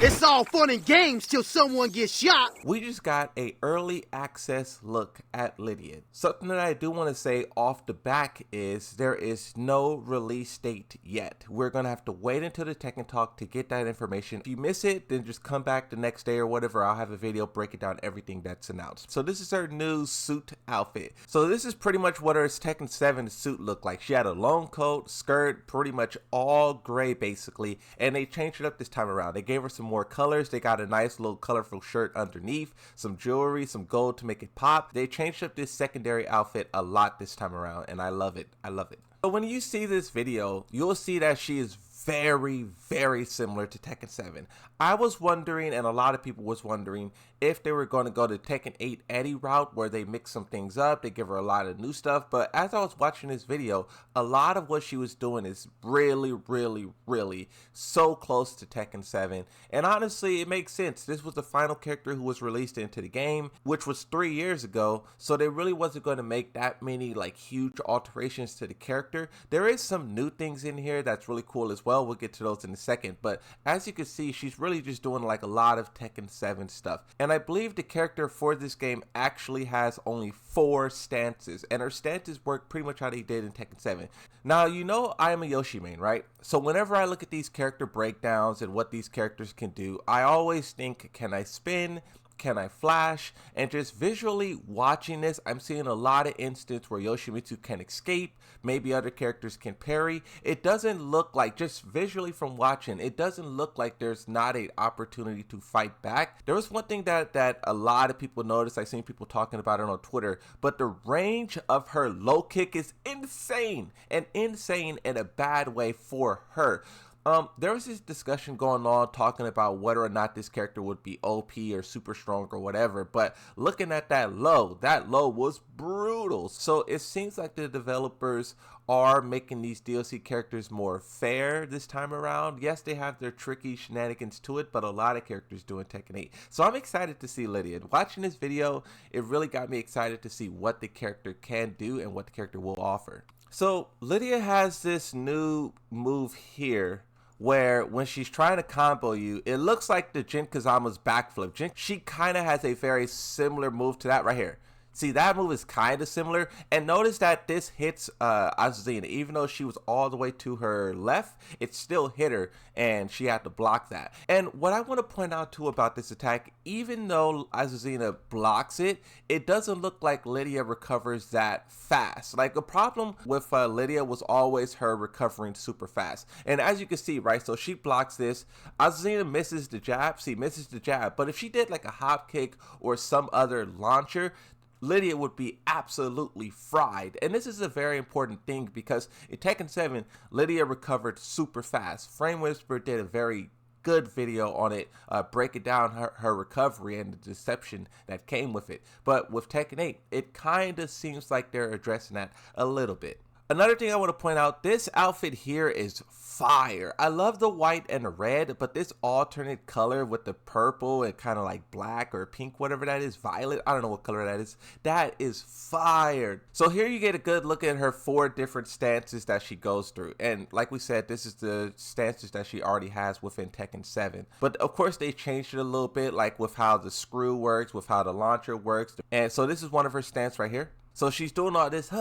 It's all fun and games till someone gets shot. We just got a early access look at Lidia. Something that I do want to say off the back is there is no release date yet. We're going to have to wait until the Tekken Talk to get that information. If you miss it, then just come back the next day or whatever. I'll have a video breaking down everything that's announced. So this is her new suit outfit. So this is pretty much what her Tekken 7 suit looked like. She had a long coat, skirt, pretty much all gray basically, and they changed it up this time around. They gave her some more colors. They got a nice little colorful shirt underneath, some jewelry, some gold to make it pop. They changed up this secondary outfit a lot this time around, and I love it. I love it. So when you see this video, you'll see that she is very similar to Tekken 7. I was wondering, and a lot of people was wondering, if they were going to go the Tekken 8 Eddie route where they mix some things up, they give her a lot of new stuff. But as I was watching this video, a lot of what she was doing is really so close to Tekken 7. And honestly, it makes sense. This was the final character who was released into the game, which was 3 years ago. So they really wasn't going to make that many like huge alterations to the character. There is some new things in here that's really cool as well. We'll get to those in a second. But as you can see, she's really just doing like a lot of Tekken 7 stuff. And I believe the character for this game actually has only 4 stances, and her stances work pretty much how they did in Tekken 7. Now, you know I am a Yoshi main, right? So whenever I look at these character breakdowns and what these characters can do, I always think, can I spin? Can I flash? And just visually watching this, I'm seeing a lot of instances where Yoshimitsu can escape, maybe other characters can parry. It doesn't look like, just visually from watching, it doesn't look like there's not an opportunity to fight back. There was one thing that a lot of people noticed, I've seen people talking about it on Twitter, but the range of her low kick is insane, and insane in a bad way for her. There was this discussion going on talking about whether or not this character would be OP or super strong or whatever, but looking at that low was brutal. So it seems like the developers are making these DLC characters more fair this time around. Yes, they have their tricky shenanigans to it, but a lot of characters do in Tekken 8. So I'm excited to see Lidia. Watching this video, it really got me excited to see what the character can do and what the character will offer. So Lidia has this new move here, where when she's trying to combo you, it looks like the Jin Kazama's backflip. She kind of has a very similar move to that right here. See, that move is kind of similar, and notice that this hits Azuzina. Even though she was all the way to her left, it still hit her, and she had to block that. And what I want to point out too about this attack, even though Azuzina blocks it, it doesn't look like Lidia recovers that fast. Like, the problem with Lidia was always her recovering super fast. And as you can see, right, so she blocks this, Azuzina misses the jab, but if she did like a hop kick or some other launcher, Lidia would be absolutely fried. And this is a very important thing because in Tekken 7, Lidia recovered super fast. Frame Whisper did a very good video on it, breaking down her recovery and the deception that came with it. But with Tekken 8, it kind of seems like they're addressing that a little bit. Another thing I want to point out, this outfit here is fire. I love the white and the red, but this alternate color with the purple and kind of like black or pink, whatever that is, violet, I don't know what color that is fire. So here you get a good look at her 4 different stances that she goes through. And like we said, this is the stances that she already has within Tekken 7. But of course they changed it a little bit, like with how the screw works, with how the launcher works. And so this is one of her stance right here. So she's doing all this,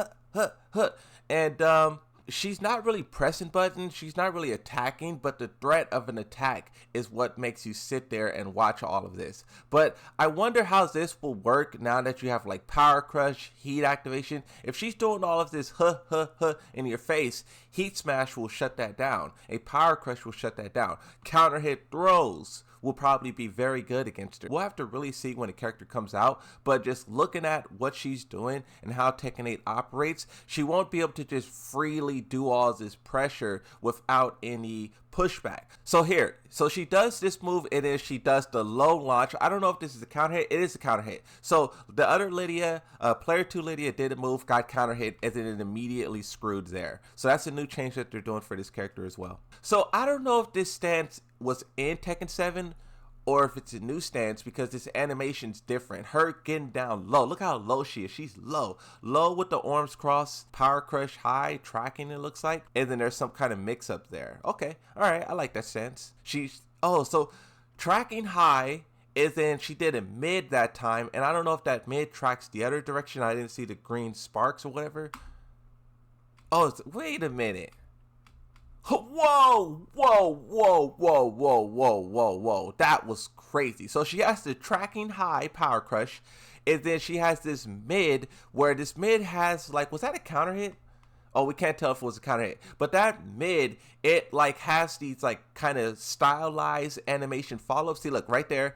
and she's not really pressing buttons, she's not really attacking, but the threat of an attack is what makes you sit there and watch all of this. But I wonder how this will work now that you have like Power Crush, Heat Activation. If she's doing all of this in your face, Heat Smash will shut that down. A Power Crush will shut that down. Counter hit throws will probably be very good against her. We'll have to really see when the character comes out, but just looking at what she's doing and how Tekken 8 operates, she won't be able to just freely do all this pressure without any pushback. So here, so she does this move, and then she does the low launch. I don't know if this is a counter hit. It is a counter hit. So the other Lidia, player 2 Lidia did a move, got counter hit, and then it immediately screwed there. So that's a new change that they're doing for this character as well. So I don't know if this stance was in Tekken 7 or if it's a new stance because this animation's different. Her getting down low. Look how low she is. She's low. Low with the arms crossed, Power Crush high, tracking it looks like. And then there's some kind of mix up there. Okay, all right, I like that stance. So Tracking high is then she did a mid that time, and I don't know if that mid tracks the other direction. I didn't see the green sparks or whatever. Oh, wait a minute. Whoa, whoa, whoa, whoa, whoa, whoa, whoa, whoa. That was crazy. So she has the tracking high power crush, and then she has this mid where this mid has like, was that a counter hit? Oh, we can't tell if it was a counter hit. But that mid, it like has these like kind of stylized animation follow-ups. See, look right there.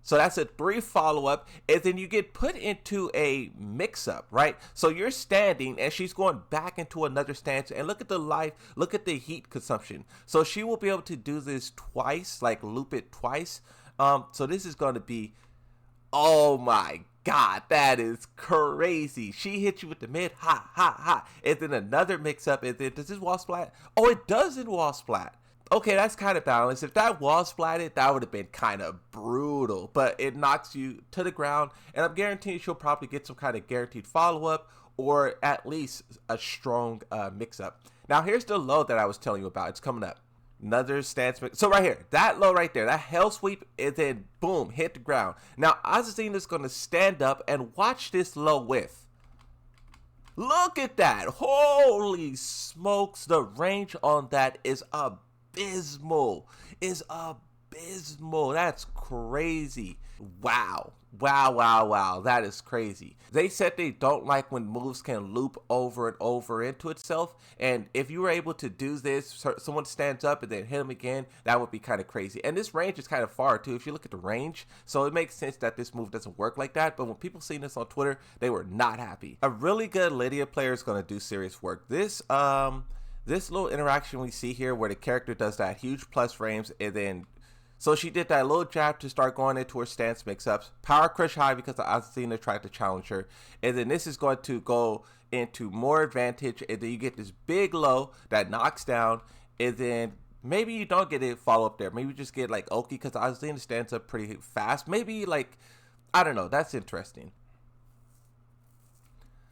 So that's a 3 follow-up, and then you get put into a mix-up, right? So you're standing, and she's going back into another stance, and look at the life, look at the heat consumption. So she will be able to do this twice, like loop it twice. So this is going to be, oh my God, that is crazy. She hit you with the mid, ha, ha, ha, and then another mix-up, and then does this wall splat? Oh, it doesn't wall splat. Okay, that's kind of balanced. If that wall splatted, that would have been kind of brutal, but it knocks you to the ground, and I'm guaranteeing she'll probably get some kind of guaranteed follow-up or at least a strong mix-up. Now, here's the low that I was telling you about. It's coming up. Another stance mix. So right here, that low right there, that hell sweep, and then boom, hit the ground. Now, Azucena's going to stand up and watch this low whiff. Look at that. Holy smokes, the range on that is abysmal. That's crazy. Wow, that is crazy. They said they don't like when moves can loop over and over into itself, and if you were able to do this, someone stands up and then hit them again, that would be kind of crazy. And this range is kind of far too if you look at the range, so it makes sense that this move doesn't work like that. But when people seen this on Twitter, they were not happy. A really good Lidia player is going to do serious work. This little interaction we see here where the character does that huge plus frames, and then so she did that little jab to start going into her stance mix-ups. Power crush high because the Azucena tried to challenge her. And then this is going to go into more advantage. And then you get this big low that knocks down. And then maybe you don't get a follow-up there. Maybe you just get like Oki because the Azucena stands up pretty fast. Maybe like, I don't know. That's interesting.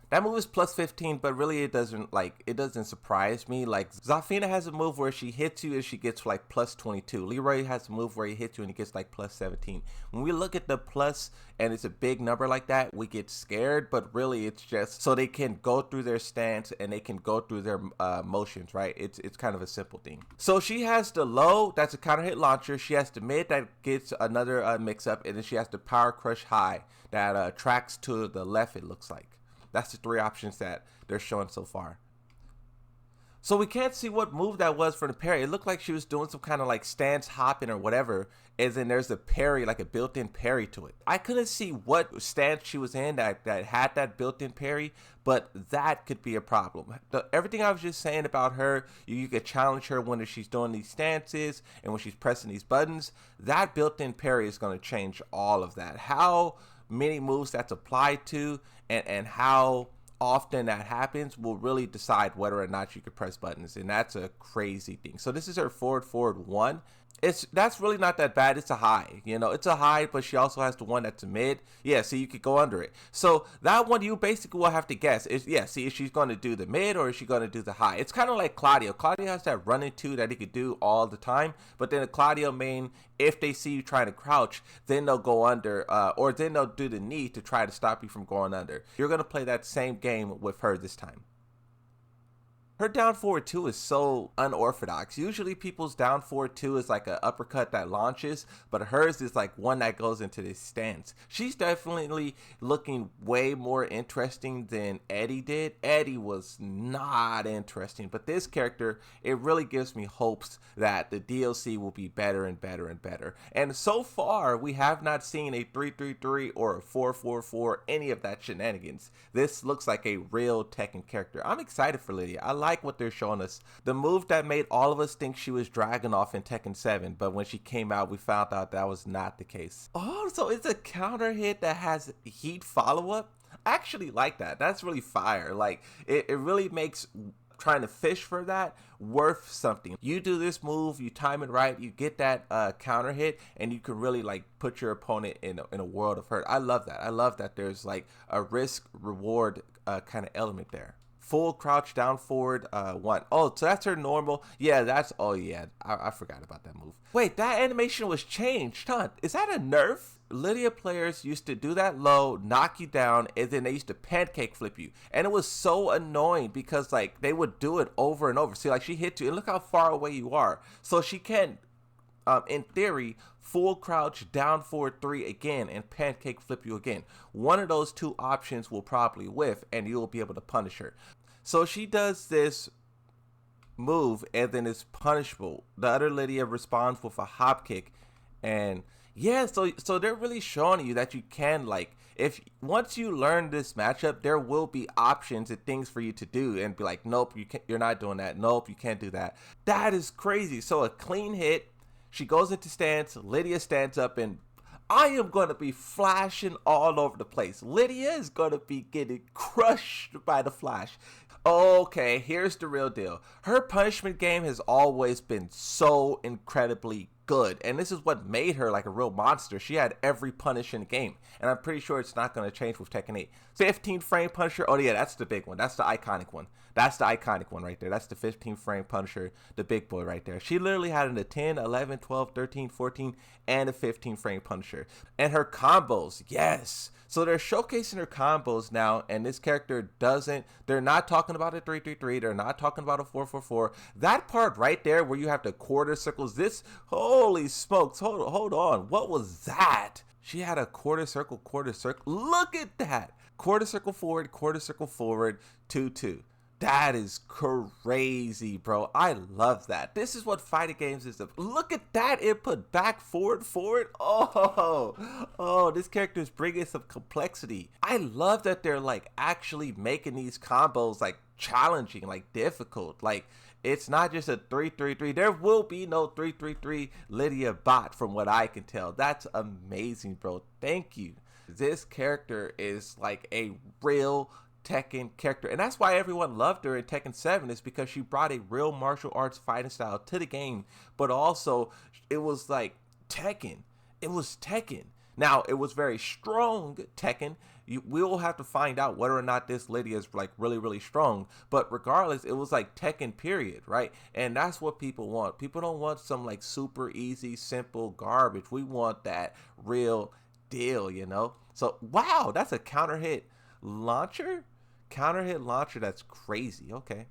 That move is plus 15, but really it doesn't surprise me. Like, Zafina has a move where she hits you and she gets like plus 22. Leroy has a move where he hits you and he gets like plus 17. When we look at the plus and it's a big number like that, we get scared, but really it's just so they can go through their stance and they can go through their motions, right? It's kind of a simple thing. So she has the low, that's a counter hit launcher. She has the mid that gets another mix up, and then she has the power crush high that tracks to the left, it looks like. That's the 3 options that they're showing so far. So we can't see what move that was for the parry. It looked like she was doing some kind of like stance hopping or whatever, and then there's a parry, like a built-in parry to it. I couldn't see what stance she was in that had that built-in parry, but that could be a problem. Everything I was just saying about her, you could challenge her when she's doing these stances and when she's pressing these buttons. That built-in parry is going to change all of that. How many moves that's applied to and how often that happens will really decide whether or not you can press buttons, and that's a crazy thing. So this is her forward 1. That's really not that bad. It's a high, it's a high, but she also has the one that's a mid. Yeah, so you could go under it. So that one you basically will have to guess is, see if she's going to do the mid or is she going to do the high. It's kind of like Claudio. Claudio has that running 2 that he could do all the time, but then the Claudio main, if they see you trying to crouch, then they'll go under, or then they'll do the knee to try to stop you from going under. You're going to play that same game with her this time. Her down forward 2 is so unorthodox. Usually people's down forward 2 is like an uppercut that launches, but hers is like one that goes into this stance. She's definitely looking way more interesting than Eddie did. Eddie was not interesting, but this character, it really gives me hopes that the DLC will be better and better and better. And so far, we have not seen a 3-3-3 or a 4-4-4, any of that shenanigans. This looks like a real Tekken character. I'm excited for Lidia. I like what they're showing us. The move that made all of us think she was Dragunov in Tekken 7, but when she came out, we found out that was not the case. Oh, so it's a counter hit that has heat follow-up? I actually like that. That's really fire. Like, it really makes trying to fish for that worth something. You do this move, you time it right, you get that counter hit, and you can really like put your opponent in a world of hurt. I love that. I love that there's like a risk reward kind of element there. full crouch down forward 1. Oh, so that's her normal. Yeah, that's, oh yeah, I forgot about that move. Wait, that animation was changed, huh? Is that a nerf? Lidia players used to do that low, knock you down, and then they used to pancake flip you. And it was so annoying because like they would do it over and over. See, like she hit you and look how far away you are. So she can, in theory, full crouch down forward 3 again and pancake flip you again. One of those two options will probably whiff and you'll be able to punish her. So she does this move and then it's punishable. The other Lidia responds with a hop kick, and yeah, so they're really showing you that you can, like, if once you learn this matchup, there will be options and things for you to do and be like, nope, you're not doing that. Nope, you can't do that. That is crazy. So a clean hit, she goes into stance, Lidia stands up, and I am going to be flashing all over the place. Lidia is going to be getting crushed by the flash. Okay, here's the real deal. Her punishment game has always been so incredibly good, and this is what made her like a real monster. She had every punish in the game, and I'm pretty sure it's not going to change with Tekken 8. 15 frame Punisher, oh yeah, that's the big one. That's the iconic one. That's the iconic one right there. That's the 15 frame Punisher, the big boy right there. She literally had a 10, 11, 12, 13, 14, and a 15 frame Punisher. And her combos, yes. So they're showcasing her combos now, and this character doesn't, they're not talking about a 333, they're not talking about a 444. That part right there where you have to quarter circles, this, holy smokes, hold on, what was that? She had a quarter circle, look at that. Quarter circle forward, 2-2. That is crazy, bro. I love that. This is what fighting games is. Look at that input. Back, forward. Oh, this character is bringing some complexity. I love that they're like actually making these combos like challenging, like difficult. Like it's not just a 333. There will be no 333 Lidia bot from what I can tell. That's amazing, bro. Thank you. This character is like a real Tekken character, and that's why everyone loved her in Tekken 7, is because she brought a real martial arts fighting style to the game, but also it was like Tekken. It was Tekken. Now, it was very strong Tekken. We'll have to find out whether or not this Lidia is like really, really strong, but regardless, it was like Tekken period, right? And that's what people want. People don't want some like super easy, simple garbage. We want that real deal, you know? So, wow, that's a counter hit launcher? Counter hit launcher, that's crazy. Okay.